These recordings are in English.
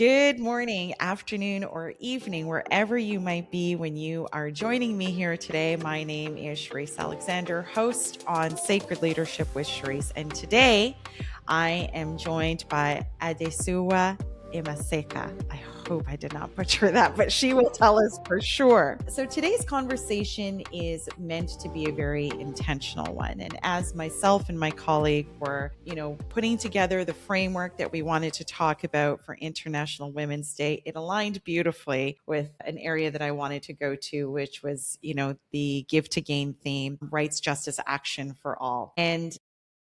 Good morning, afternoon, or evening, wherever you might be when you are joining me here today. My name is Sherisse Alexander, host on Sacred Leadership with Sherisse. And today I am joined by Adesuwa Imasekha. I hope I did not butcher that, but she will tell us for sure. So today's conversation is meant to be a very intentional one. And as myself and my colleague were, putting together the framework that we wanted to talk about for International Women's Day, it aligned beautifully with an area that I wanted to go to, which was, the Give to Gain theme, rights, justice, action for all. And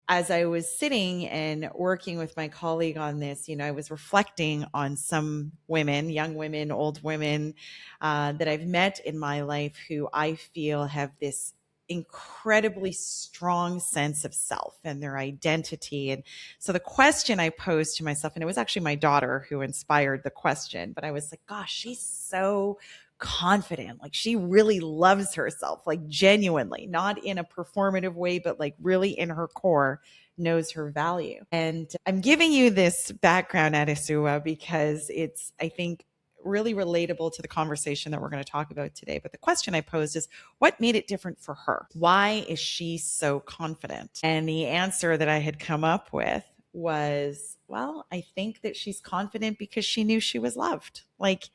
as I was sitting and working with my colleague on this, I was reflecting on some women, young women, old women that I've met in my life who I feel have this incredibly strong sense of self and their identity. And so the question I posed to myself, and it was actually my daughter who inspired the question, but I was like, gosh, she's so confident. Like she really loves herself, like genuinely, not in a performative way, but like really in her core knows her value. And I'm giving you this background, Adesuwa, because it's, I think, really relatable to the conversation that we're going to talk about today. But the question I posed is, what made it different for her? Why is she so confident? And the answer that I had come up with was, well, I think that she's confident because she knew she was loved. Like,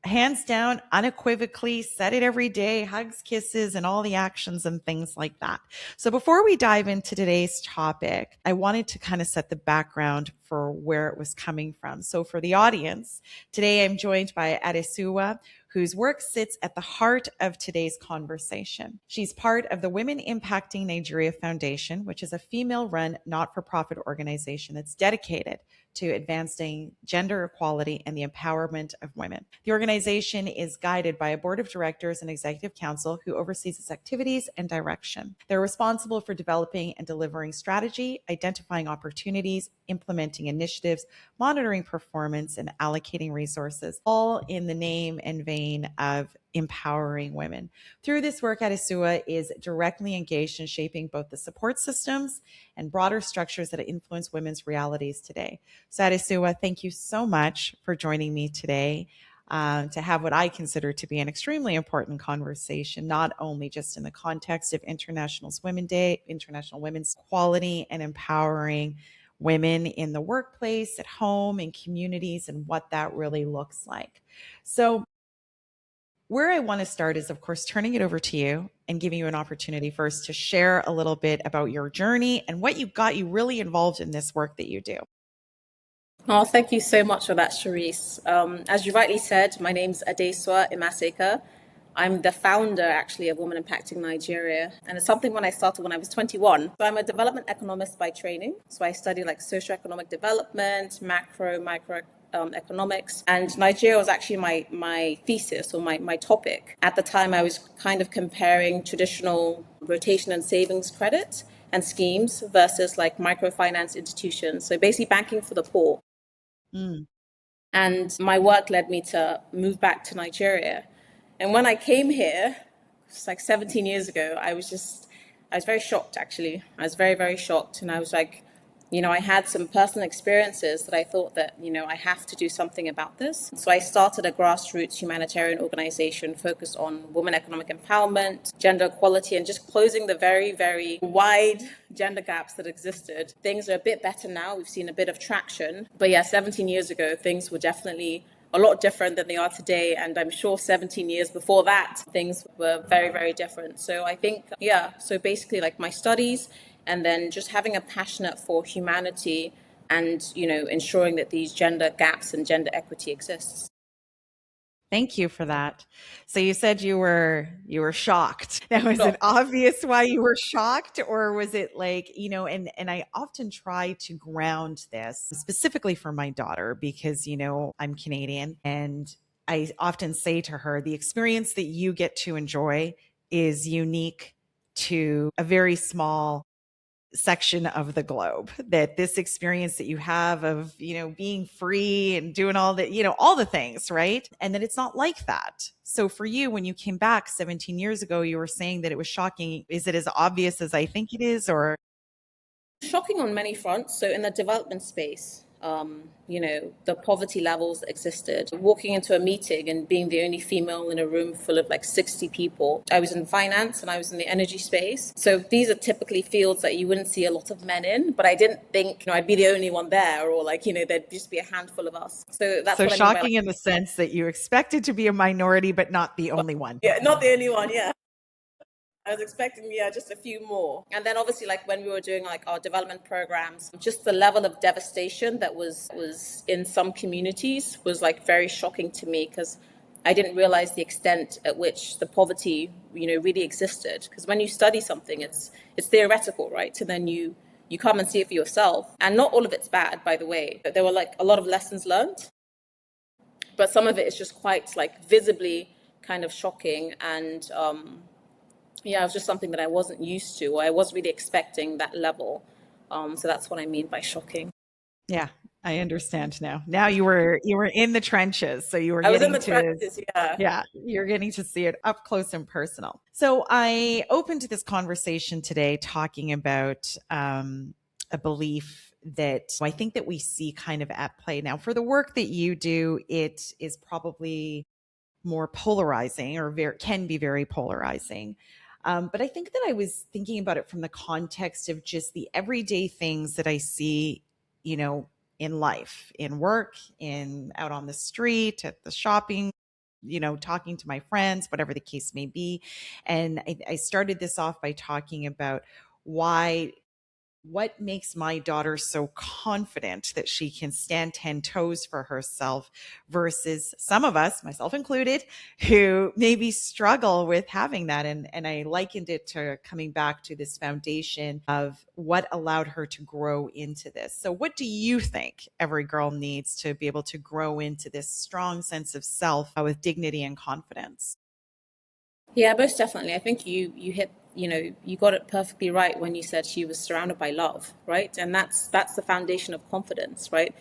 hands down, unequivocally, said it every day, hugs, kisses, and all the actions and things like that. So before we dive into today's topic, I wanted to kind of set the background for where it was coming from. So for the audience, today I'm joined by Adesuwa, whose work sits at the heart of today's conversation. She's part of the Women Impacting Nigeria Foundation, which is a female-run not-for-profit organization that's dedicated to advancing gender equality and the empowerment of women. The organization is guided by a board of directors and executive council who oversees its activities and direction. They're responsible for developing and delivering strategy, identifying opportunities, implementing initiatives, monitoring performance, and allocating resources, all in the name and vein of empowering women. Through this work, Adesuwa is directly engaged in shaping both the support systems and broader structures that influence women's realities today. So Adesuwa, thank you so much for joining me today to have what I consider to be an extremely important conversation, not only just in the context of International Women's Day, International Women's Equality, and empowering women in the workplace, at home, in communities, and what that really looks like. So where I want to start is, of course, turning it over to you and giving you an opportunity first to share a little bit about your journey and what you got you really involved in this work that you do. Oh, thank you so much for that, Sherisse. As you rightly said, my name's Adesuwa Imasekha. I'm the founder, actually, of Women Impacting Nigeria. And it's something when I started when I was 21. So I'm a development economist by training. So I study like socioeconomic development, micro economics. And Nigeria was actually my thesis or my topic. At the time, I was kind of comparing traditional rotation and savings credit and schemes versus like microfinance institutions. So basically banking for the poor. And my work led me to move back to Nigeria. And when I came here, it's like 17 years ago, I was very shocked, actually. I was very, very shocked. And I was like, I had some personal experiences that I thought that, I have to do something about this. So I started a grassroots humanitarian organization focused on women economic empowerment, gender equality, and just closing the very, very wide gender gaps that existed. Things are a bit better now. We've seen a bit of traction. But yeah, 17 years ago, things were definitely a lot different than they are today. And I'm sure 17 years before that, things were very, very different. So I think, so basically like my studies and then just having a passion for humanity and, ensuring that these gender gaps and gender equity exists. Thank you for that. So you said you were shocked. Now, is it obvious why you were shocked, or was it like, and I often try to ground this specifically for my daughter because, I'm Canadian, and I often say to her, the experience that you get to enjoy is unique to a very small section of the globe, that this experience that you have of, being free and doing all the things, right? And that it's not like that. So for you, when you came back 17 years ago, you were saying that it was shocking. Is it as obvious as I think it is, or? Shocking on many fronts. So in the development space, the poverty levels that existed. Walking into a meeting and being the only female in a room full of like 60 people. I was in finance and I was in the energy space. So these are typically fields that you wouldn't see a lot of men in, but I didn't think, I'd be the only one there, or like, there'd just be a handful of us. So that's So what I mean by like, shocking in the sense that you expected to be a minority, but not the only one. yeah, not the only one. Yeah. I was expecting, yeah, just a few more. And then obviously, like when we were doing like our development programs, just the level of devastation that was in some communities was like very shocking to me, because I didn't realize the extent at which the poverty, really existed. Because when you study something, it's theoretical, right? And then you come and see it for yourself. And not all of it's bad, by the way. But there were like a lot of lessons learned, but some of it is just quite like visibly kind of shocking. And yeah, it was just something that I wasn't used to, or I was really expecting that level. So that's what I mean by shocking. Yeah, I understand now. Now you were in the trenches, so you were I was in getting the to trenches, yeah. yeah, you're getting to see it up close and personal. So I opened this conversation today talking about a belief that I think that we see kind of at play now. For the work that you do, it is probably more polarizing, or can be very polarizing. But I think that I was thinking about it from the context of just the everyday things that I see, you know, in life, in work, in out on the street, at the shopping, talking to my friends, whatever the case may be. And I started this off by talking about why what makes my daughter so confident that she can stand 10 toes for herself versus some of us, myself included, who maybe struggle with having that. And I likened it to coming back to this foundation of what allowed her to grow into this. So what do you think every girl needs to be able to grow into this strong sense of self with dignity and confidence? Yeah, most definitely. I think you hit, you got it perfectly right when you said she was surrounded by love, right? And that's the foundation of confidence, right?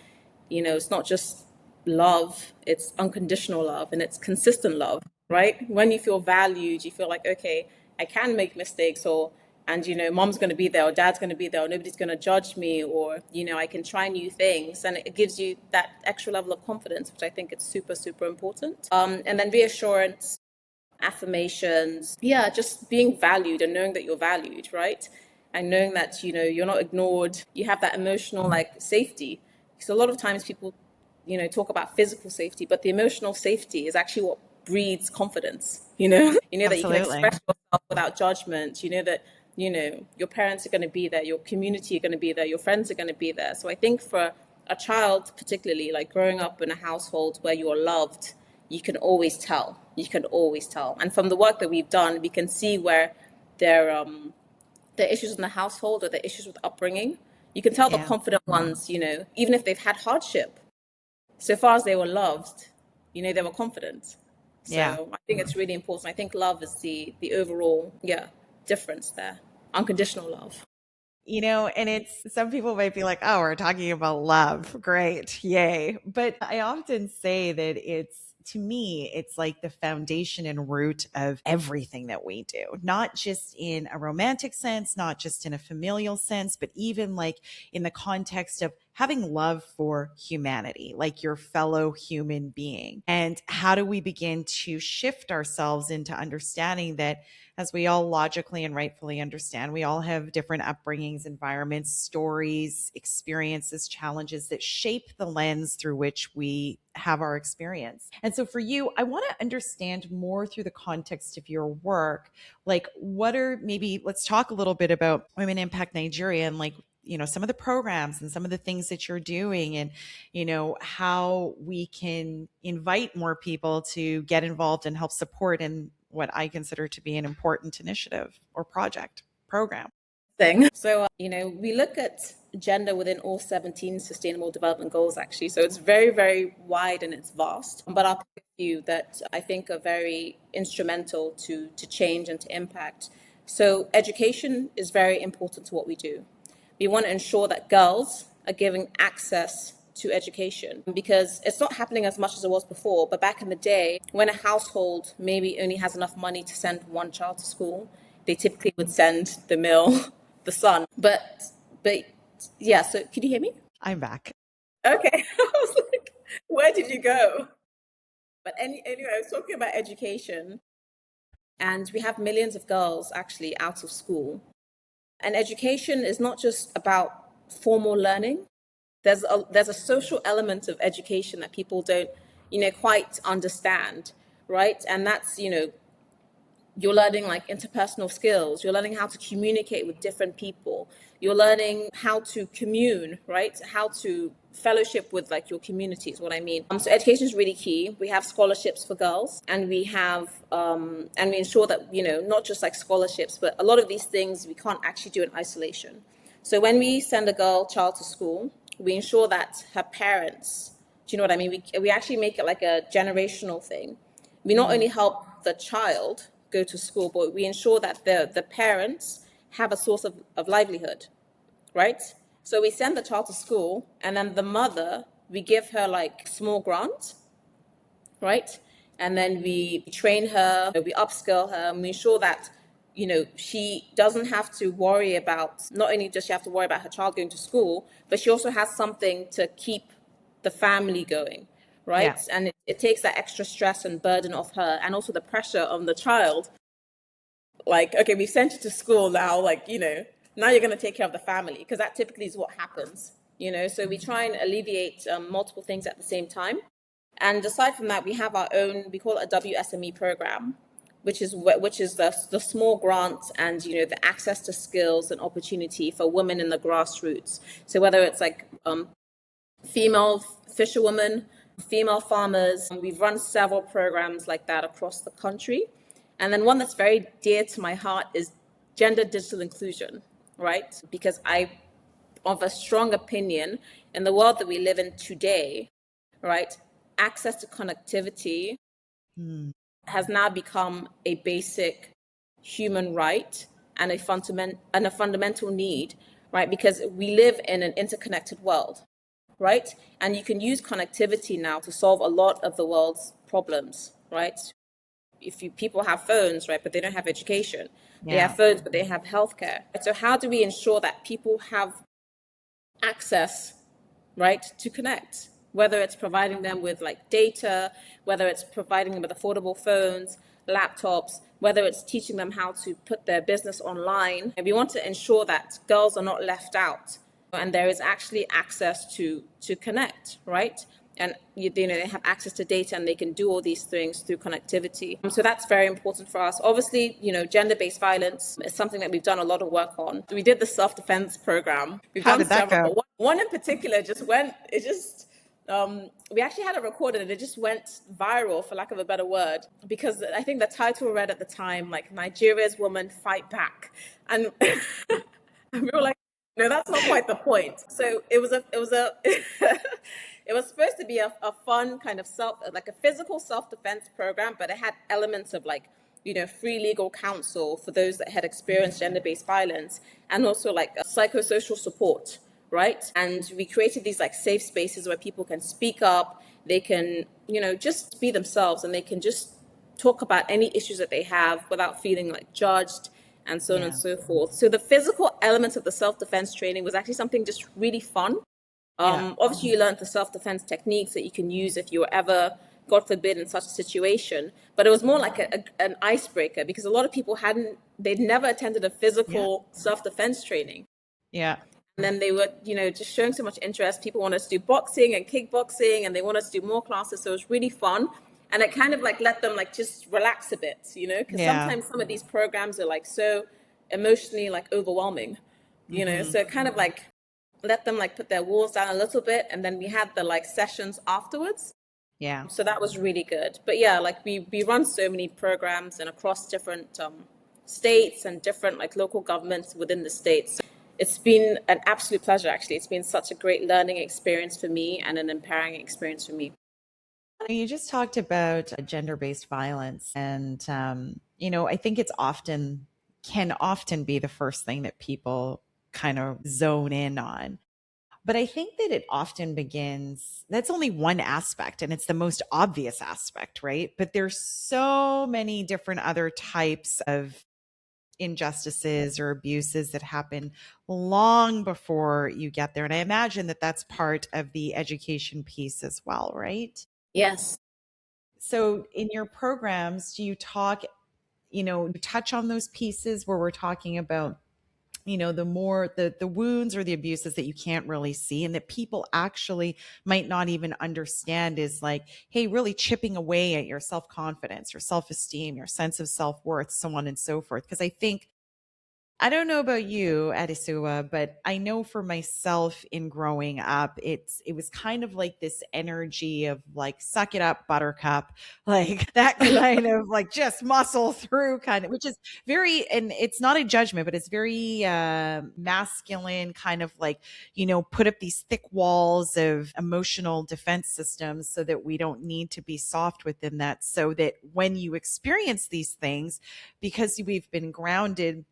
It's not just love, it's unconditional love, and it's consistent love, right? When you feel valued, you feel like, okay, I can make mistakes, or and mom's going to be there, or dad's going to be there, or nobody's going to judge me, or I can try new things, and it gives you that extra level of confidence, which I think is super super important. And then reassurance, affirmations, yeah, just being valued and knowing that you're valued, right? And knowing that you're not ignored, you have that emotional like safety. Because a lot of times people talk about physical safety, but the emotional safety is actually what breeds confidence. You know that you can Absolutely. express yourself without judgment. You know that your parents are going to be there, your community are going to be there, your friends are going to be there. So I think for a child, particularly like growing up in a household where you're loved, you can always tell. You can always tell. And from the work that we've done, we can see where there are issues in the household, or the issues with upbringing. You can tell the Yeah. confident ones, even if they've had hardship, so far as they were loved, they were confident. Yeah. So I think it's really important. I think love is the overall, yeah, difference there. Unconditional love. And it's some people might be like, oh, we're talking about love. Great. Yay. But I often say that to me, it's like the foundation and root of everything that we do, not just in a romantic sense, not just in a familial sense, but even like in the context of having love for humanity, like your fellow human being. And how do we begin to shift ourselves into understanding that, as we all logically and rightfully understand, we all have different upbringings, environments, stories, experiences, challenges that shape the lens through which we have our experience. And so for you, I want to understand more through the context of your work. Like, let's talk a little bit about Women Impact Nigeria, and like, some of the programs and some of the things that you're doing, and how we can invite more people to get involved and help support in what I consider to be an important initiative or program. Thing. So, we look at gender within all 17 sustainable development goals, actually. So it's very, very wide and it's vast. But I'll pick a few that I think are very instrumental to change and to impact. So education is very important to what we do. We want to ensure that girls are given access to education, because it's not happening as much as it was before. But back in the day, when a household maybe only has enough money to send one child to school, they typically would send the male, the son. But yeah, so can you hear me? I'm back. Okay. I was like, where did you go? But anyway, I was talking about education, and we have millions of girls actually out of school. And education is not just about formal learning. There's a social element of education that people don't, quite understand, right? And that's, you're learning like interpersonal skills. You're learning how to communicate with different people. You're learning how to commune, right? How to fellowship with like your community is what I mean. So education is really key. We have scholarships for girls, and we ensure that not just like scholarships, but a lot of these things we can't actually do in isolation. So when we send a child to school, we ensure that her parents, do you know what I mean? We actually make it like a generational thing. We not only help the child go to school, but we ensure that the parents have a source of livelihood, right? So we send the child to school, and then the mother, we give her like small grant, right? And then we train her, we upskill her, and we ensure that she doesn't have to worry about, not only does she have to worry about her child going to school, but she also has something to keep the family going, Yeah. right? And it takes that extra stress and burden off her, and also the pressure on the child. Like, okay, we sent you to school now, like, now you're going to take care of the family, because that typically is what happens, so we try and alleviate multiple things at the same time. And aside from that, we have our own, we call it a WSME program, which is the small grants and the access to skills and opportunity for women in the grassroots. So whether it's like female fisherwomen, female farmers. We've run several programs like that across the country. And then one that's very dear to my heart is gender digital inclusion, right? Because I of a strong opinion in the world that we live in today, right? Access to connectivity Mm. has now become a basic human right and a fundamental need, right? Because we live in an interconnected world, right? And you can use connectivity now to solve a lot of the world's problems, right? If people have phones, right, but they don't have education. They Yeah. have phones, but they have healthcare. So how do we ensure that people have access, right, to connect? Whether it's providing them with like data, whether it's providing them with affordable phones, laptops, whether it's teaching them how to put their business online. And we want to ensure that girls are not left out, and there is actually access to connect, right? And they have access to data, and they can do all these things through connectivity. So that's very important for us. Obviously, gender-based violence is something that we've done a lot of work on. We did the self-defense program. We've How done did that several, go? but one in particular just went. It just we actually had it recorded, and it just went viral, for lack of a better word, because I think the title read at the time like "Nigeria's Women Fight Back," and and we were like, no, that's not quite the point. So it was supposed to be a fun kind of like a physical self-defense program, but it had elements of like, free legal counsel for those that had experienced gender-based violence, and also like a psychosocial support, right? And we created these like safe spaces where people can speak up, they can, just be themselves, and they can just talk about any issues that they have without feeling like judged, and so on and Yeah. so forth. So the physical elements of the self-defense training was actually something just really fun. Yeah. Obviously, you learned the self-defense techniques that you can use if you were ever, God forbid, in such a situation. But it was more like an icebreaker, because a lot of people they'd never attended a Yeah. physical self-defense training. Yeah. And then they were, just showing so much interest. People wanted to do boxing and kickboxing, and they wanted to do more classes. So it was really fun. And it kind of like let them like just relax a bit, because Yeah. sometimes some of these programs are like so emotionally like overwhelming, Hmm. So it kind of like let them like put their walls down a little bit. And then we had the like sessions afterwards. Yeah. So that was really good. But yeah, like we run so many programs and across different states and different like local governments within the states. It's been an absolute pleasure, actually. It's been such a great learning experience for me and an empowering experience for me. You just talked about gender based violence. And, I think can often be the first thing that people kind of zone in on. But I think that it often begins, that's only one aspect, and it's the most obvious aspect, right? But there's so many different other types of injustices or abuses that happen long before you get there. And I imagine that that's part of the education piece as well, right? Yes. So in your programs, do you talk, touch on those pieces where we're talking about, the more the wounds or the abuses that you can't really see and that people actually might not even understand is like, hey, really chipping away at your self-confidence, your self-esteem, your sense of self-worth, so on and so forth. Because I think, I don't know about you, Adesuwa, but I know for myself in growing up, it was kind of like this energy of like, suck it up, buttercup, like that kind of like just muscle through kind of, which is very, and it's not a judgment, but it's very masculine, kind of like, put up these thick walls of emotional defense systems so that we don't need to be soft within that. So that when you experience these things, because we've been grounded,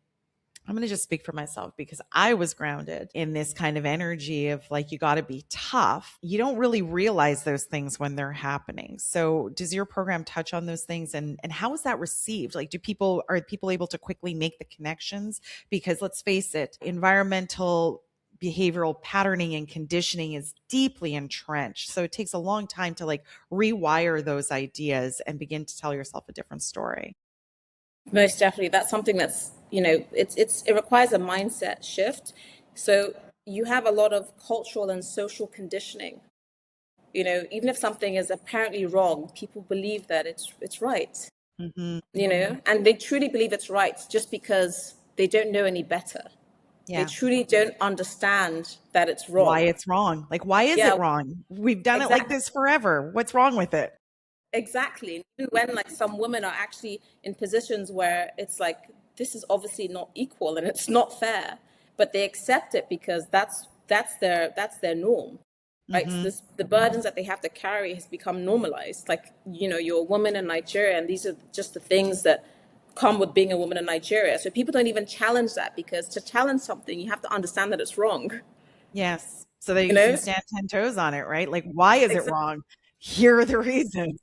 I'm going to just speak for myself because I was grounded in this kind of energy of like, you got to be tough. You don't really realize those things when they're happening. So does your program touch on those things, and how is that received? Like, are people able to quickly make the connections? Because let's face it, environmental behavioral patterning and conditioning is deeply entrenched. So it takes a long time to like rewire those ideas and begin to tell yourself a different story. Most definitely. That's something that's, it requires a mindset shift. So you have a lot of cultural and social conditioning. Even if something is apparently wrong, people believe that it's right, Mm-hmm. and they truly believe it's right just because they don't know any better. They Yeah. truly don't understand that it's Why wrong. it's wrong. Like, why is Yeah, it wrong? We've done it like exactly. this forever. What's wrong with it? Exactly. And even when like some women are actually in positions where it's like this is obviously not equal and it's not fair, but they accept it because that's their norm. Right? So Hmm. the burdens that they have to carry has become normalized. Like, you're a woman in Nigeria and these are just the things that come with being a woman in Nigeria. So people don't even challenge that because to challenge something you have to understand that it's wrong. Yes. So that You you can know? stand 10 toes on it, right? Like, why is it Exactly. wrong? Here are the reasons.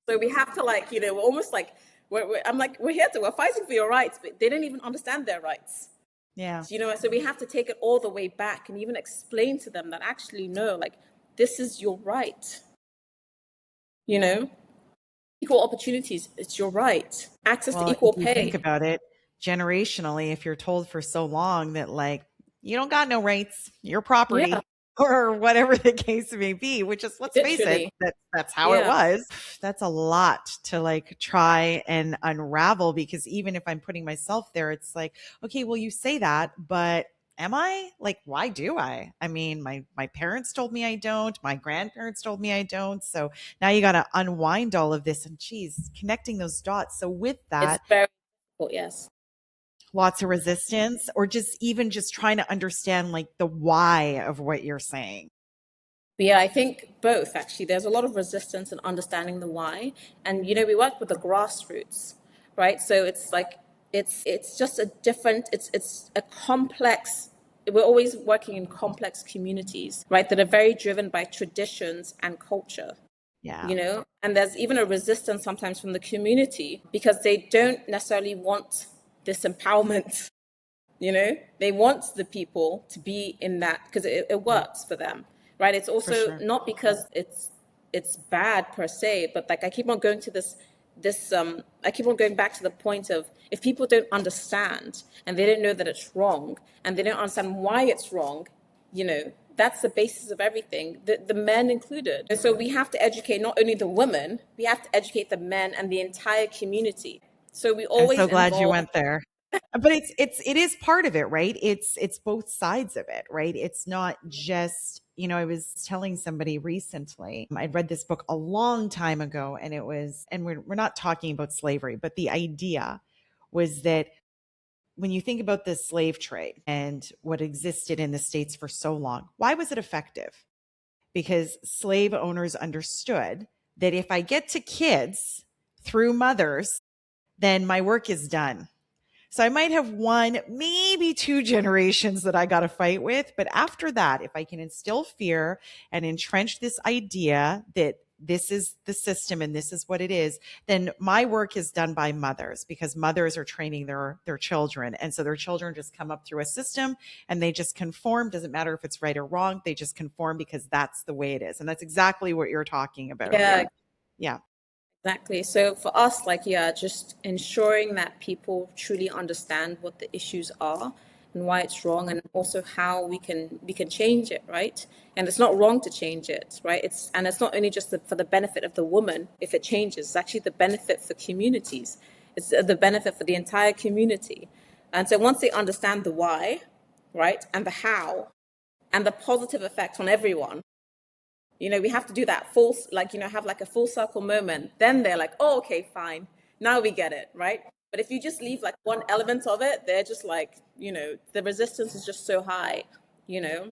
So we have to like, we're almost like I'm like, we're fighting for your rights, but they don't even understand their rights. Yeah. So we have to take it all the way back and even explain to them that actually no, like this is your right. You know, equal opportunities, it's your right. Access to Well, if equal you think pay. about it, generationally, if you're told for so long that, like, you don't got no rights, you're Yeah, property, or whatever the case may be, which is, let's face it, literally. that's how it Yeah, was. That's a lot to like try and unravel, because even if I'm putting myself there, it's like, okay, well, you say that, but am I? Like, why do I? I mean, my parents told me I don't, my grandparents told me I don't. So now you got to unwind all of this, and geez, connecting those dots. So with it's that, very difficult. Yes. lots of resistance, or just even just trying to understand like the why of what you're saying. But yeah, I think both actually. There's a lot of resistance in understanding the why, and we work with the grassroots, right? So it's like it's just a different. It's a complex. We're always working in complex communities, right? That are very driven by traditions and culture, Yeah, and there's even a resistance sometimes from the community because they don't necessarily want this empowerment. They want the people to be in that because it works for them, right? It's for also sure. not because it's bad per se, but like I keep on going to this I keep on going back to the point of if people don't understand and they don't know that it's wrong and they don't understand why it's wrong, that's the basis of everything, the men included. And so we have to educate not only the women, we have to educate the men and the entire community. So we I'm always so glad you involve. went there. But it is part of it, right? It's both sides of it, right? It's not just, I was telling somebody recently, I'd read this book a long time ago, and we're not talking about slavery, but the idea was that when you think about the slave trade and what existed in the States for so long, why was it effective? Because slave owners understood that if I get to kids through mothers, then my work is done. So I might have one, maybe two generations that I got to fight with. But after that, if I can instill fear and entrench this idea that this is the system and this is what it is, then my work is done by mothers, because mothers are training their children. And so their children just come up through a system and they just conform. Doesn't matter if it's right or wrong. They just conform because that's the way it is. And that's exactly what you're talking about Yeah, here. Yeah. exactly. So for us, like, yeah, just ensuring that people truly understand what the issues are and why it's wrong, and also how we can change it, right? And it's not wrong to change it, right? It's not only just for the benefit of the woman if it changes. It's actually the benefit for communities. It's the benefit for the entire community. And so once they understand the why, right, and the how, and the positive effect on everyone, we have to do that full, like, have like a full circle moment. Then they're like, oh, okay, fine. Now we get it, right? But if you just leave like one element of it, they're just like, the resistance is just so high.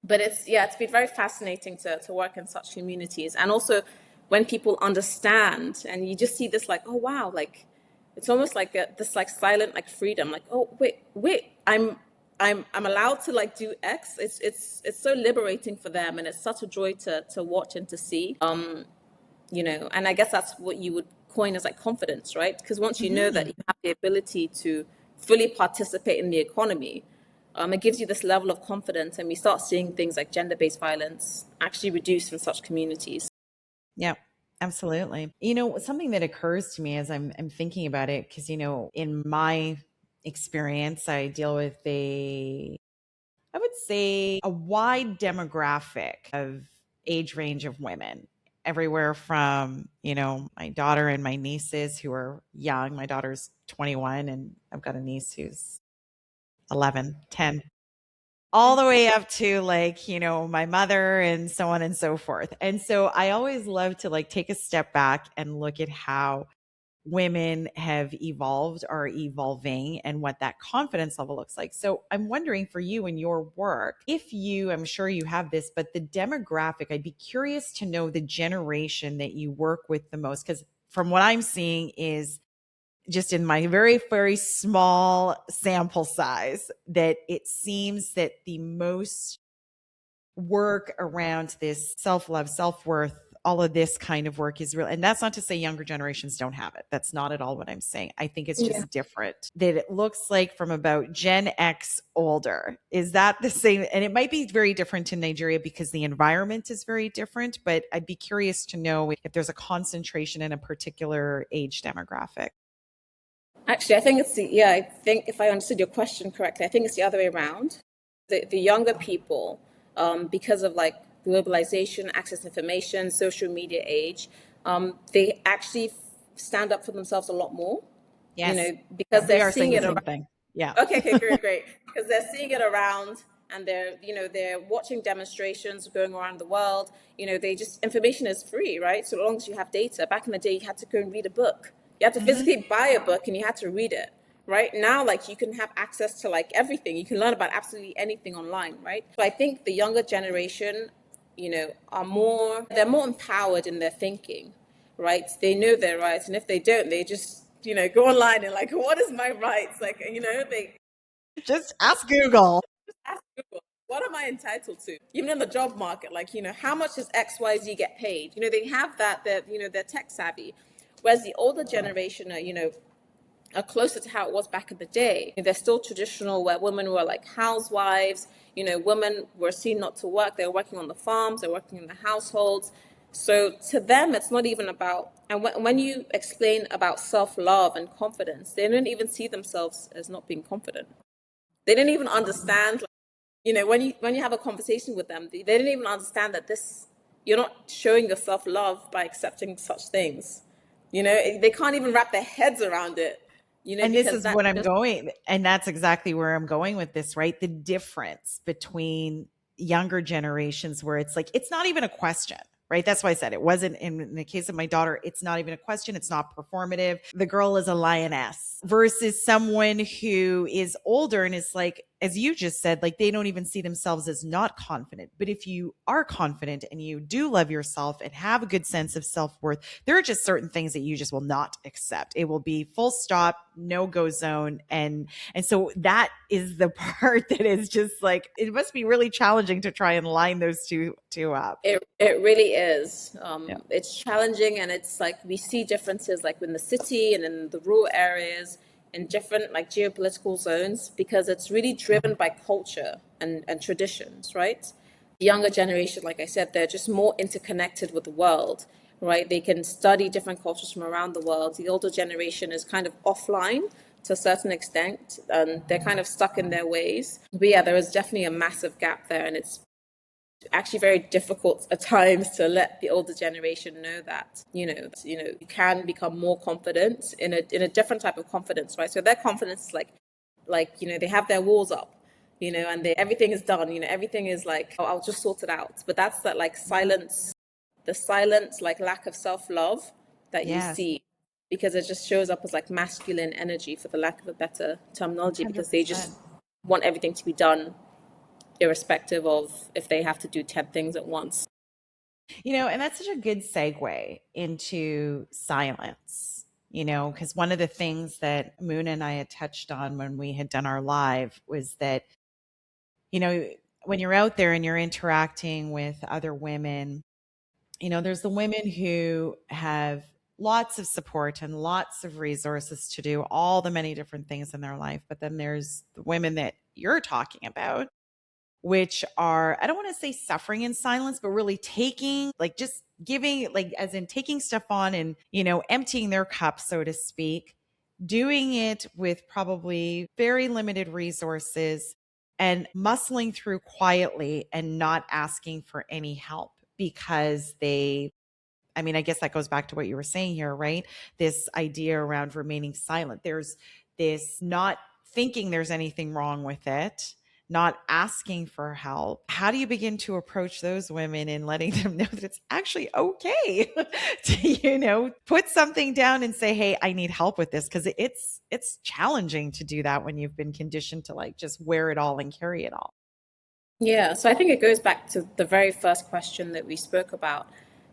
But it's been very fascinating to work in such communities. And also when people understand and you just see this, like, oh, wow, like, it's almost like this like silent like freedom, like, oh, wait, I'm allowed to like do X. It's so liberating for them, and it's such a joy to watch and to see. And I guess that's what you would coin as like confidence, right? Because once you know that you have the ability to fully participate in the economy, it gives you this level of confidence, and we start seeing things like gender-based violence actually reduce in such communities. Yeah, absolutely. Something that occurs to me as I'm thinking about it, because, in my experience, I deal with I would say a wide demographic of age range of women, everywhere from, my daughter and my nieces who are young. My daughter's 21 and I've got a niece who's 11, 10, all the way up to like, my mother and so on and so forth. And so I always love to like take a step back and look at how women have evolved, are evolving, and what that confidence level looks like. So I'm wondering for you in your work, I'm sure you have this, but the demographic, I'd be curious to know the generation that you work with the most. Because from what I'm seeing is just in my very, very small sample size, that it seems that the most work around this self-love, self-worth, all of this kind of work is real. And that's not to say younger generations don't have it. That's not at all what I'm saying. I think it's Yeah. just different. That it looks like from about Gen X older. Is that the same? And it might be very different in Nigeria because the environment is very different, but I'd be curious to know if there's a concentration in a particular age demographic. Actually, I think I think if I understood your question correctly, I think it's the other way around. The younger people, because of like globalization, access to information, social media age, they actually stand up for themselves a lot more, Yes, because we they're are saying seeing the it same around. thing. Yeah. Okay, okay, great, great. Because they're seeing it around, and they're watching demonstrations going around the world. They just, information is free, right? So long as you have data. Back in the day, you had to go and read a book. You had to Mhm. physically buy a book and you had to read it. Right now, like, you can have access to like everything. You can learn about absolutely anything online, right? So I think the younger generation, they're more empowered in their thinking, right? They know their rights, and if they don't, they just, go online and like, what is my rights? Like, they Just ask Google. ask Google, what am I entitled to? Even in the job market, like, how much does XYZ get paid? They have that, they're tech savvy. Whereas the older generation are closer to how it was back in the day. They're still traditional, where women were like housewives. Women were seen not to work. They were working on the farms, they're working in the households. So to them, it's not even about, and when you explain about self-love and confidence, they don't even see themselves as not being confident. They didn't even understand, like, when you have a conversation with them, they didn't even understand that this, you're not showing yourself love by accepting such things. They can't even wrap their heads around it. And this Because is that's what I'm just, going, and that's exactly where I'm going with this, right? The difference between younger generations where it's like, it's not even a question, right? That's why I said it wasn't in the case of my daughter, it's not even a question. It's not performative. The girl is a lioness versus someone who is older and is like, as you just said, like they don't even see themselves as not confident. But if you are confident and you do love yourself and have a good sense of self-worth, there are just certain things that you just will not accept. It will be full stop, no go zone. And so that is the part that is just like, it must be really challenging to try and line those two up. It really is. Yeah. It's challenging, and it's like we see differences like in the city and in the rural areas, in different like geopolitical zones, because it's really driven by culture and traditions, right? The younger generation, like I said, they're just more interconnected with the world, right? They can study different cultures from around the world. The older generation is kind of offline to a certain extent, and they're kind of stuck in their ways. But yeah, there is definitely a massive gap there, and it's actually very difficult at times to let the older generation know that you can become more confident in a different type of confidence, right? So their confidence is like they have their walls up, and everything is done, everything is like, oh, I'll just sort it out. But that's that like silence, the silent like lack of self-love that you Yes. see, because it just shows up as like masculine energy, for the lack of a better terminology, because they just 100%. want everything to be done irrespective of if they have to do 10 things at once. And that's such a good segue into silence, because one of the things that Moon and I had touched on when we had done our live was that, you know, when you're out there and you're interacting with other women, there's the women who have lots of support and lots of resources to do all the many different things in their life. But then there's the women that you're talking about, which are, I don't want to say suffering in silence, but really taking, like just giving, like as in taking stuff on and, emptying their cup, so to speak, doing it with probably very limited resources and muscling through quietly and not asking for any help because I guess that goes back to what you were saying here, right? This idea around remaining silent. There's this not thinking there's anything wrong with it, not asking for help. How do you begin to approach those women and letting them know that it's actually okay to, put something down and say, "Hey, I need help with this," because it's challenging to do that when you've been conditioned to like just wear it all and carry it all. Yeah, so I think it goes back to the very first question that we spoke about,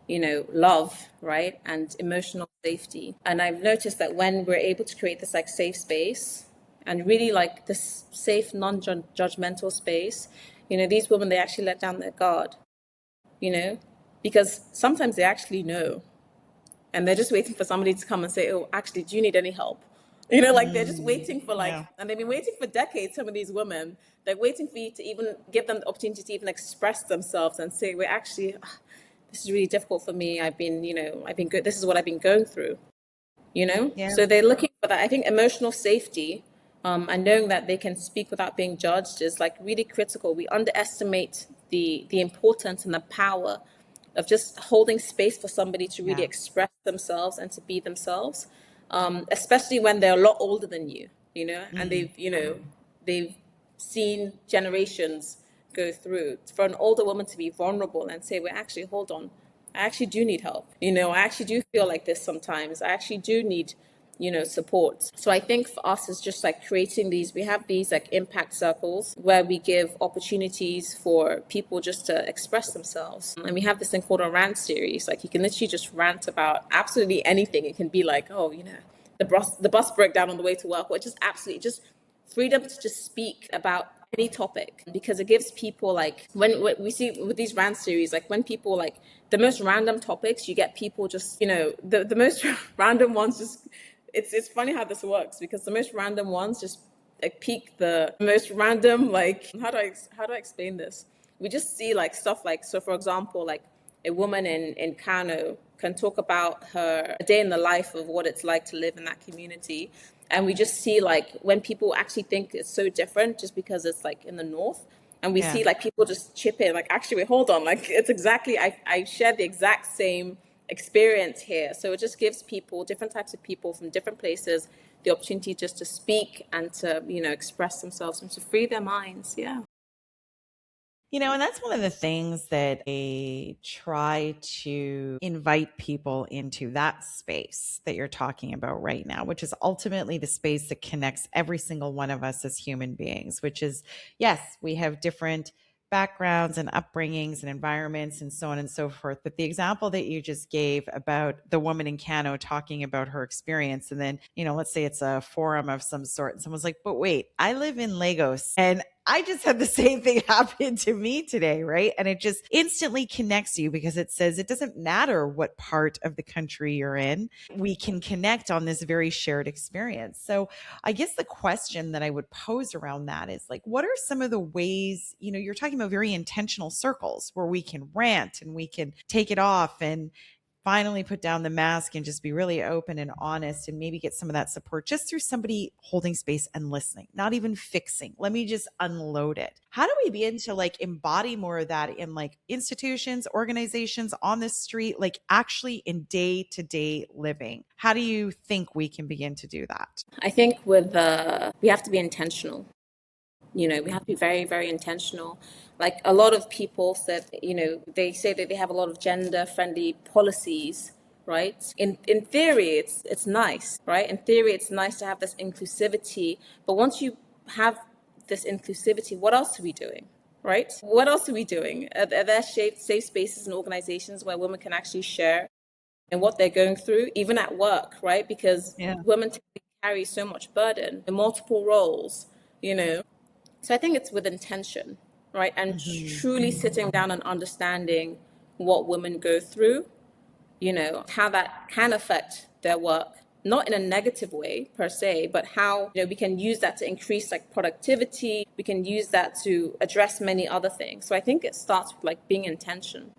love, right? And emotional safety. And I've noticed that when we're able to create this like safe space and really like this safe, non-judgmental space, these women, they actually let down their guard, you know, because sometimes they actually know, and they're just waiting for somebody to come and say, "Oh, actually, do you need any help?" Like they're just waiting for like, Yeah. and they've been waiting for decades. Some of these women, they're waiting for you to even give them the opportunity to even express themselves and say, "We're actually, this is really difficult for me. I've been good. This is what I've been going through." Yeah. So they're looking for that. I think emotional safety, and knowing that they can speak without being judged is like really critical. We underestimate the importance and the power of just holding space for somebody to really Yeah. express themselves and to be themselves, especially when they're a lot older than you, and Mm. they've seen generations go through. For an older woman to be vulnerable and say, "Well, actually, hold on, I actually do need help. I actually do feel like this sometimes. I actually do need, support." So I think for us, it's just like creating we have these like impact circles where we give opportunities for people just to express themselves. And we have this thing called a rant series. Like you can literally just rant about absolutely anything. It can be like, oh, the bus broke down on the way to work, or just absolutely just freedom to just speak about any topic, because it gives people like when we see with these rant series, like when people like the most random topics, you get people just the most random ones just it's funny how this works, because the most random ones just like peak the most random, like how do I explain this? We just see like stuff like, so for example, like a woman in Kano can talk about her a day in the life of what it's like to live in that community. And we just see like when people actually think it's so different just because it's like in the north. And we Yeah. see like people just chip in, like, actually, wait, hold on. Like it's exactly, I share the exact same experience here. So it just gives people, different types of people from different places, the opportunity just to speak and to, express themselves and to free their minds. Yeah. And that's one of the things that I try to invite people into, that space that you're talking about right now, which is ultimately the space that connects every single one of us as human beings, which is, yes, we have different backgrounds and upbringings and environments and so on and so forth. But the example that you just gave about the woman in Kano talking about her experience, and then, let's say it's a forum of some sort, and someone's like, but wait, I live in Lagos and I just had the same thing happen to me today, right? And it just instantly connects you because it says it doesn't matter what part of the country you're in. We can connect on this very shared experience. So I guess the question that I would pose around that is like, what are some of the ways, you're talking about very intentional circles where we can rant and we can take it off and finally put down the mask and just be really open and honest and maybe get some of that support just through somebody holding space and listening, not even fixing. Let me just unload it. How do we begin to like embody more of that in like institutions, organizations, on the street, like actually in day to day living? How do you think we can begin to do that? I think we have to be intentional. We have to be very, very intentional. Like a lot of people said, they say that they have a lot of gender friendly policies, right? In theory, it's nice, right? In theory, it's nice to have this inclusivity. But once you have this inclusivity, what else are we doing? Right? What else are we doing? Are there safe spaces and organizations where women can actually share and what they're going through, even at work, right? Because Yeah. women typically carry so much burden in multiple roles, you know. So I think it's with intention, right? And Mhm. truly sitting down and understanding what women go through, how that can affect their work, not in a negative way per se, but how, we can use that to increase like productivity. We can use that to address many other things. So I think it starts with like being intention.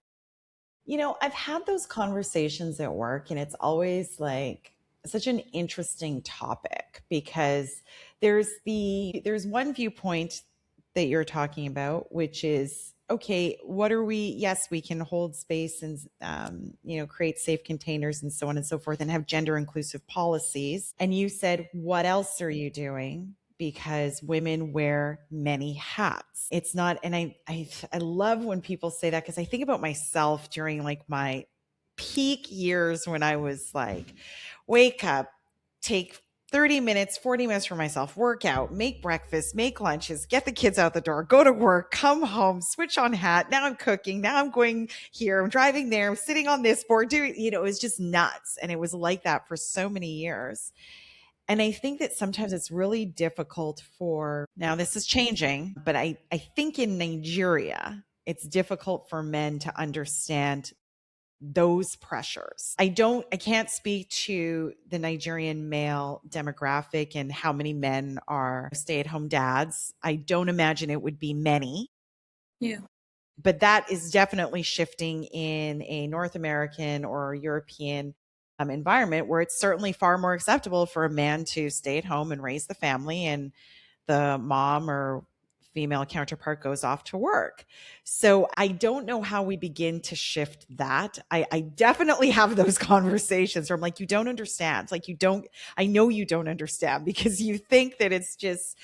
I've had those conversations at work, and it's always like such an interesting topic because there's one viewpoint that you're talking about, which is okay. What are we? Yes, we can hold space and create safe containers and so on and so forth, and have gender inclusive policies. And you said, what else are you doing? Because women wear many hats. It's not, and I love when people say that because I think about myself during like my peak years when I was like, wake up, take 30 minutes, 40 minutes for myself, work out, make breakfast, make lunches, get the kids out the door, go to work, come home, switch on hat. Now I'm cooking. Now I'm going here. I'm driving there. I'm sitting on this board doing, it was just nuts. And it was like that for so many years. And I think that sometimes it's really difficult now this is changing, but I think in Nigeria, it's difficult for men to understand those pressures. I can't speak to the Nigerian male demographic and how many men are stay at home dads. I don't imagine it would be many, Yeah. but that is definitely shifting in a North American or European environment where it's certainly far more acceptable for a man to stay at home and raise the family, and the mom or female counterpart goes off to work. So I don't know how we begin to shift that. I definitely have those conversations where I'm like, you don't understand. It's like, I know you don't understand because you think that it's just,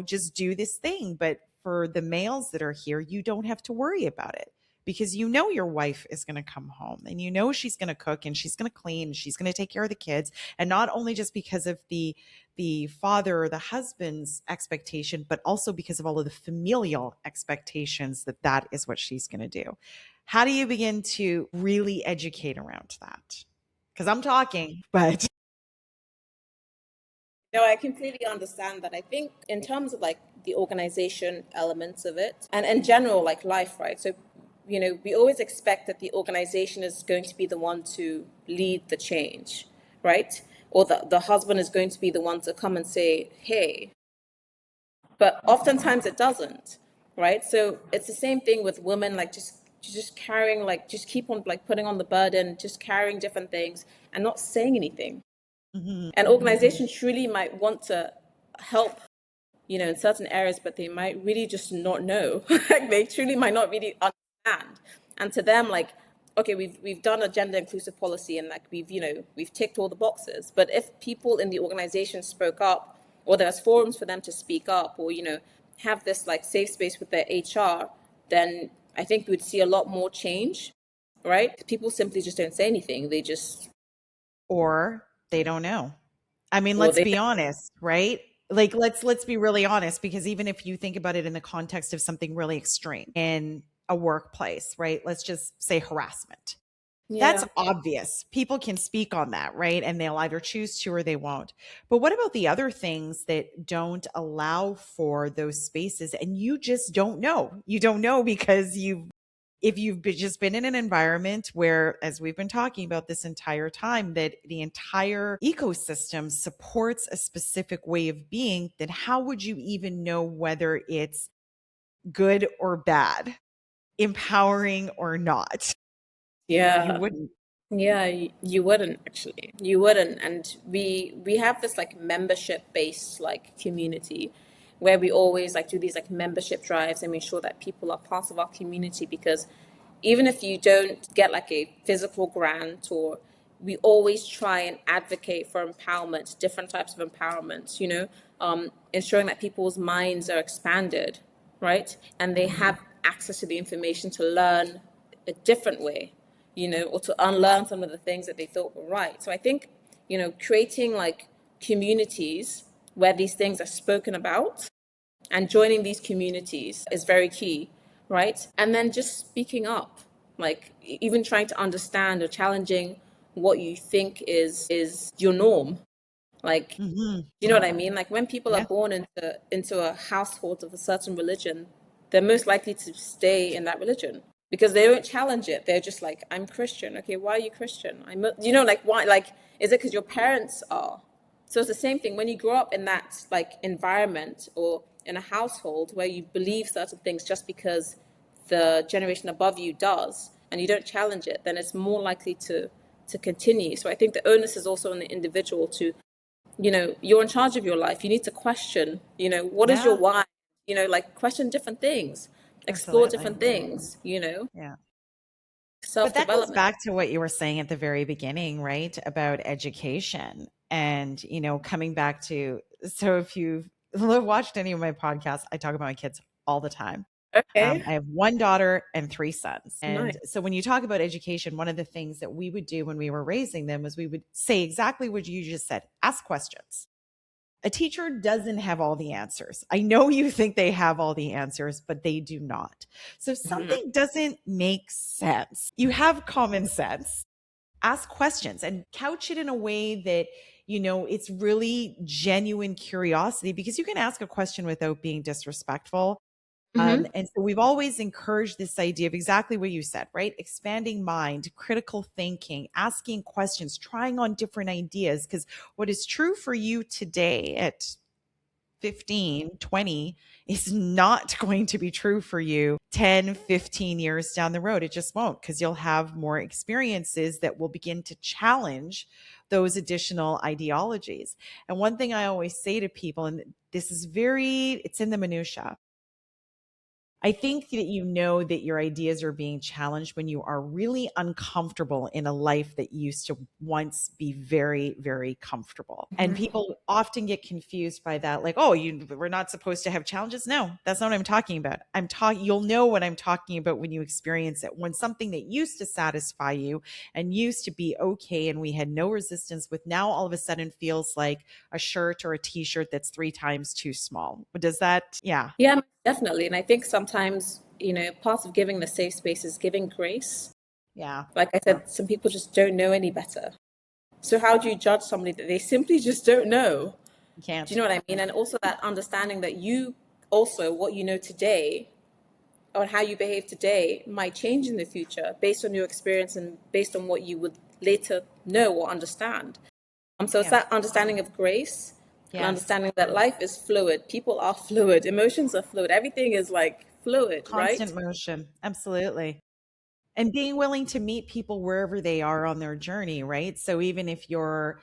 just do this thing. But for the males that are here, you don't have to worry about it because your wife is going to come home and she's going to cook and she's going to clean and she's going to take care of the kids. And not only just because of the father or the husband's expectation, but also because of all of the familial expectations that is what she's going to do. How do you begin to really educate around that? Because I'm talking, but No, I completely understand that. I think in terms of like the organization elements of it and in general, like life, right? So, we always expect that the organization is going to be the one to lead the change, right? Or the husband is going to be the one to come and say, hey, but oftentimes it doesn't, right? So it's the same thing with women, like just carrying, like just keep on like putting on the burden, just carrying different things and not saying anything. Mhm. An organization truly might want to help, in certain areas, but they might really just not know. Like they truly might not really understand. And to them, like, okay, we've done a gender inclusive policy and like we've ticked all the boxes. But if people in the organization spoke up, or there's forums for them to speak up, or have this like safe space with their HR, then I think we would see a lot more change, right? People simply just don't say anything. They just, Or they don't know. I mean, or let's they, be honest, right? Like let's be really honest, because even if you think about it in the context of something really extreme in a workplace, right? Let's just say harassment. That's yeah, obvious. People can speak on that, right? And they'll either choose to or they won't. But what about the other things that don't allow for those spaces and you just don't know? You don't know because if you've just been in an environment where, as we've been talking about this entire time, that the entire ecosystem supports a specific way of being, then how would you even know whether it's good or bad, empowering or not? You yeah. wouldn't. Yeah, you wouldn't actually. You wouldn't. And we have this like membership based like community where we always like do these like membership drives and make sure that people are part of our community, because even if you don't get like a physical grant, or we always try and advocate for empowerment, different types of empowerment, ensuring that people's minds are expanded, right? And they Mhm. have access to the information to learn a different way, or to unlearn some of the things that they thought were right. So I think, creating like communities where these things are spoken about and joining these communities is very key, right? And then just speaking up, like even trying to understand or challenging what you think is your norm. Like, Mhm. you know what I mean? Like when people are Yeah. born into a household of a certain religion, they're most likely to stay in that religion because they don't challenge it. They're just like, I'm Christian. Okay, why are you Christian? Like why? Like, is it because your parents are? So it's the same thing when you grow up in that like environment or in a household where you believe certain things just because the generation above you does, and you don't challenge it, then it's more likely to continue. So I think the onus is also on the individual to, you're in charge of your life. You need to question, what is your Yeah. why? Like question different things, explore Absolutely. different things, Yeah. self But that goes development. back to what you were saying at the very beginning, right? About education and, coming back to, so if you've watched any of my podcasts, I talk about my kids all the time. Okay, I have one daughter and three sons. nice. And so when you talk about education, one of the things that we would do when we were raising them is we would say exactly what you just said, ask questions. A teacher doesn't have all the answers. I know you think they have all the answers, but they do not. So if Mhm. something doesn't make sense, you have common sense. Ask questions and couch it in a way that, it's really genuine curiosity, because you can ask a question without being disrespectful. Mhm. And so we've always encouraged this idea of exactly what you said, right? Expanding mind, critical thinking, asking questions, trying on different ideas. Because what is true for you today at 15, 20 is not going to be true for you 10, 15 years down the road. It just won't, because you'll have more experiences that will begin to challenge those additional ideologies. And one thing I always say to people, and this is it's in the minutia. I think that that your ideas are being challenged when you are really uncomfortable in a life that used to once be very, very comfortable. And people often get confused by that, like, oh, we're not supposed to have challenges. No, that's not what I'm talking about. You'll know what I'm talking about when you experience it. When something that used to satisfy you and used to be okay and we had no resistance with, now all of a sudden feels like a shirt or a t-shirt that's three times too small. Does that? Yeah. Yeah, definitely. And I think sometimes, part of giving the safe space is giving grace. Yeah. Like I said, some people just don't know any better. So how do you judge somebody that they simply just don't know? You Do you can't. know what I mean? And also that understanding that you also, what you know today or how you behave today might change in the future based on your experience and based on what you would later know or understand. So it's Yeah. that understanding of grace and Yes. understanding that life is fluid. People are fluid. Emotions are fluid. Everything is like fluid, right? Constant motion. Absolutely. And being willing to meet people wherever they are on their journey, right? So even if you're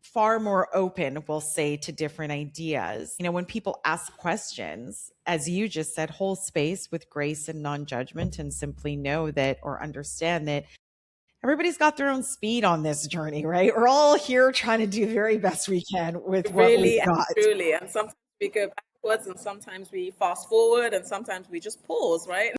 far more open, we'll say, to different ideas, when people ask questions, as you just said, hold space with grace and non judgment, and simply know that, or understand that, everybody's got their own speed on this journey, right? We're all here trying to do the very best we can with what we've Really and got. truly. And sometimes we go back. backwards, and sometimes we fast forward, and sometimes we just pause, right?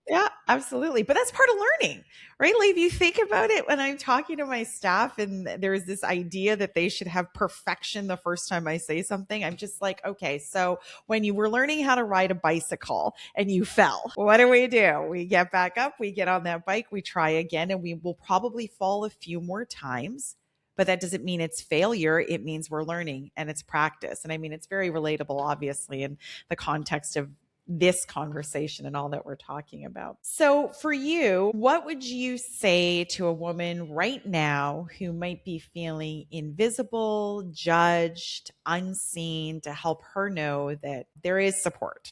Yeah, absolutely. But that's part of learning, right? Like if you think about it, when I'm talking to my staff and there's this idea that they should have perfection the first time I say something, I'm just like, okay, so when you were learning how to ride a bicycle and you fell, what do? We get back up, we get on that bike, we try again, and we will probably fall a few more times. But that doesn't mean it's failure. It means we're learning and it's practice. And I mean, it's very relatable, obviously, in the context of this conversation and all that we're talking about. So, for you, what would you say to a woman right now who might be feeling invisible, judged, unseen, to help her know that there is support?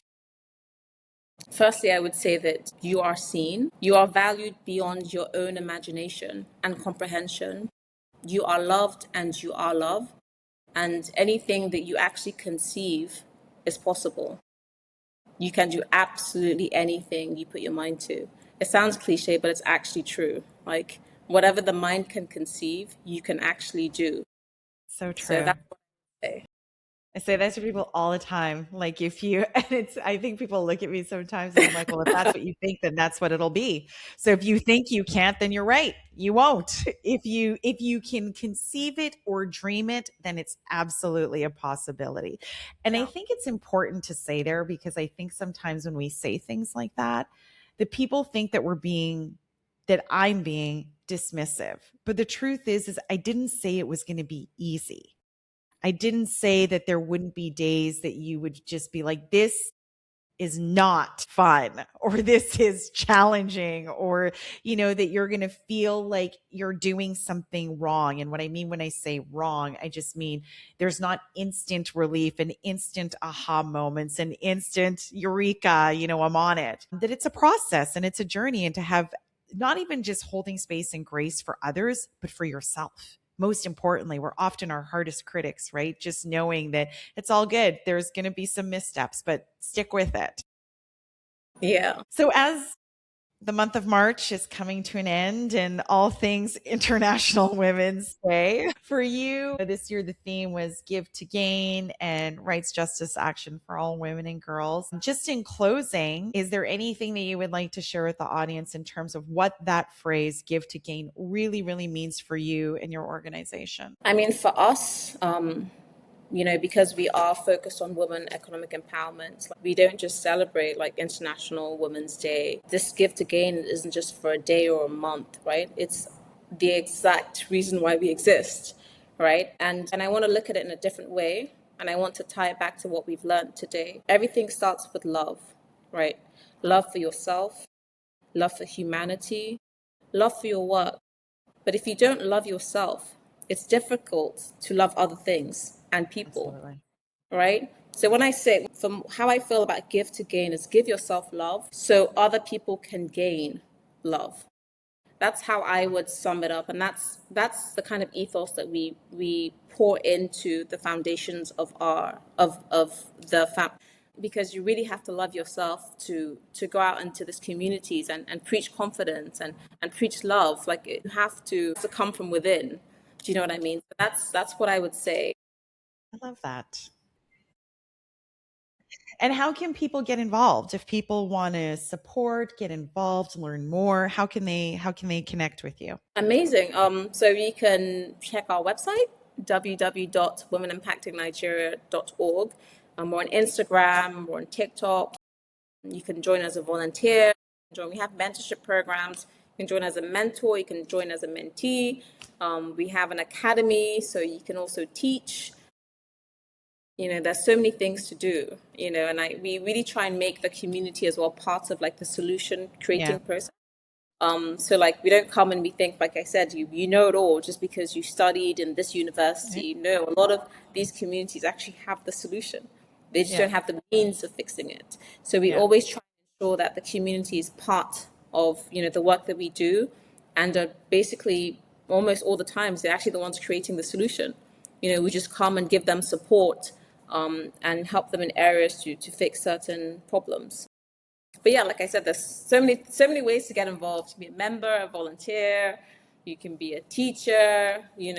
Firstly, I would say that you are seen, you are valued beyond your own imagination and comprehension. You are loved and you are loved, and anything that you actually conceive is possible. You can do absolutely anything you put your mind to. It sounds cliche, but it's actually true. Like, whatever the mind can conceive, you can actually do. So So true. that's what I say. I say that to people all the time. Like if you, and it's, I think people look at me sometimes and I'm like, well, if that's what you think, then that's what it'll be. So if you think you can't, then you're right. You won't. If you can conceive it or dream it, then it's absolutely a possibility. And I Yeah. think it's important to say there because I think sometimes when we say things like that, the people think that I'm being dismissive. But the truth is I didn't say it was going to be easy. I didn't say that there wouldn't be days that you would just be like, this is not fun or this is challenging or, that you're going to feel like you're doing something wrong. And what I mean when I say wrong, I just mean there's not instant relief and instant aha moments and instant eureka, I'm on it. That it's a process and it's a journey and to have not even just holding space and grace for others, but for yourself. Most importantly, we're often our hardest critics, right? Just knowing that it's all good. There's going to be some missteps, but stick with it. Yeah. So, as the month of March is coming to an end and all things International Women's Day. For you, this year the theme was Give to Gain and Rights, Justice, Action for All Women and Girls. Just in closing, is there anything that you would like to share with the audience in terms of what that phrase Give to Gain really, really means for you and your organization? I mean, for us, because we are focused on women economic empowerment, like, we don't just celebrate like International Women's Day. This Give to Gain isn't just for a day or a month, right? It's the exact reason why we exist, right? And I want to look at it in a different way, and I want to tie it back to what we've learned today. Everything starts with love, right? Love for yourself, love for humanity, love for your work. But if you don't love yourself, it's difficult to love other things and people, Absolutely. right? So when I say, from how I feel about give to gain, is give yourself love so other people can gain love. That's how I would sum it up, and that's the kind of ethos that we pour into the foundations of our of the fam, because you really have to love yourself to go out into these communities and preach confidence and preach love. Like, you have to come from within. Do you know what I mean? That's what I would say. I love that. And how can people get involved? If people want to support, get involved, learn more, how can they connect with you? Amazing. So you can check our website, www.womenimpactingnigeria.org. We're on Instagram, we're on TikTok. You can join as a volunteer. We have mentorship programs. You can join as a mentor. You can join as a mentee. We have an academy, so you can also teach. There's so many things to do. And we really try and make the community as well part of like the solution Yeah. creating process. So like, we don't come and we think, like I said, you know it all just because you studied in this Right. university. No, a lot of these communities actually have the solution. They just Yeah. don't have the means of fixing it. So we Yeah. always try to ensure that the community is part of the work that we do, and are basically almost all the times they're actually the ones creating the solution. We just come and give them support, and help them in areas to fix certain problems. But yeah, like I said, there's so many ways to get involved. You can be a member, a volunteer, you can be a teacher, you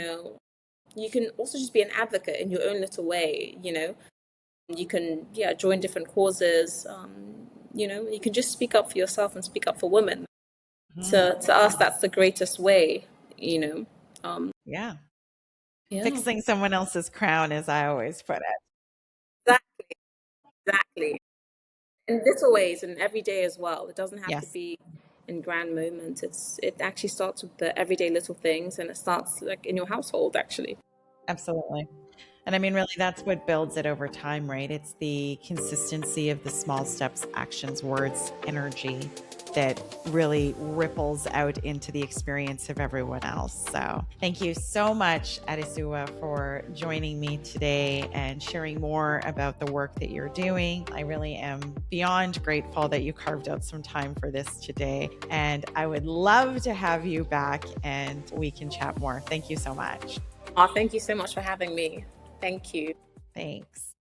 can also just be an advocate in your own little way. You can, yeah, join different causes. You can just speak up for yourself and speak up for women. To us, that's the greatest way, you know. Yeah. Yeah, Fixing someone else's crown, as I always put it. exactly, exactly. In little ways and every day as well. It doesn't have to Yes, be in grand moments. It actually starts with the everyday little things, and it starts like in your household, actually. absolutely. And I mean, really, that's what builds it over time, right? It's the consistency of the small steps, actions, words, energy that really ripples out into the experience of everyone else. So, thank you so much, Adesuwa, for joining me today and sharing more about the work that you're doing. I really am beyond grateful that you carved out some time for this today. And I would love to have you back and we can chat more. Thank you so much. Oh, thank you so much for having me. Thank you. Thanks.